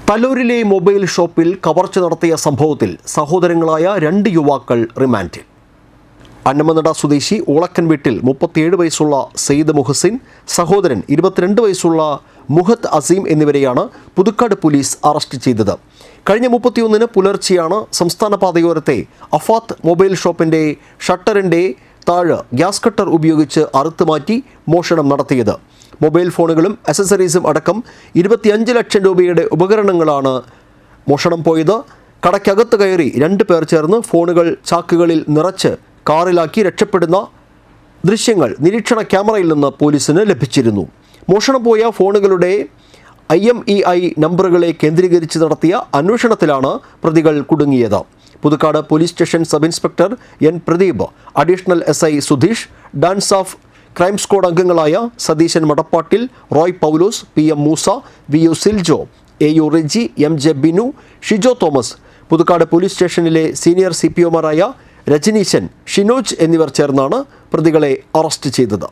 തല്ലൂരിലെ mobile ഷോപ്പിൽ കവർച്ച നടത്തിയ സംഭവത്തിൽ സഹോദരങ്ങളായ 2 യുവാക്കൾ റിമാൻഡിൽ. അന്നമനട സ്വദേശി ഓളക്കൻ വീട്ടിൽ 37 വയസ്സുള്ള സെയ്ദ് മുഹസിൻ, സഹോദരൻ 22 വയസ്സുള്ള മുഹത്ത് അസീം എന്നിവരെയാണ് പുതുക്കാട് പോലീസ് അറസ്റ്റ് ചെയ്തത്. കഴിഞ്ഞ 31-ന് പുലർച്ചെയാണ് സംസ്ഥാന പാതയോരത്തെ അഫാത്ത് മൊബൈൽ ഷോപ്പിൻ്റെ ഷട്ടറിൻ്റെ താഴെ ഗ്യാസ് കട്ടർ ഉപയോഗിച്ച് അറുത്തുമാറ്റി മോഷണം നടത്തിയത്. മൊബൈൽ ഫോണുകളും അക്സസറീസും അടക്കം 25 ലക്ഷം രൂപയുടെ ഉപകരണങ്ങളാണ് മോഷണം പോയത്. കടയ്ക്കകത്ത് കയറി 2 പേർ ചേർന്ന് ഫോണുകൾ ചാക്കുകളിൽ നിറച്ച് കാറിലാക്കി രക്ഷപ്പെടുന്ന ദൃശ്യങ്ങൾ നിരീക്ഷണ ക്യാമറയിൽ നിന്ന് പോലീസിന് ലഭിച്ചിരുന്നു. മോഷണം പോയ ഫോണുകളുടെ IMEI നമ്പറുകളെ കേന്ദ്രീകരിച്ച് നടത്തിയ അന്വേഷണത്തിലാണ് പ്രതികൾ കുടുങ്ങിയത്. Puthukkad police station sub inspector N. Pradeep, additional SI Sudheesh, dance of crime squad അംഗങ്ങളായ Satheesan Madappattil, Roy Paulose, PM Moosa, VU Siljo, AU Reji, MJ Binu, Shijo Thomas, Puthukkad police സ്റ്റേഷനിലെ സീനിയർ CPOമാരായ രജനീശൻ, ഷിനോജ് എന്നിവർ ചേർന്നാണ് പ്രതികളെ അറസ്റ്റ് ചെയ്തത്.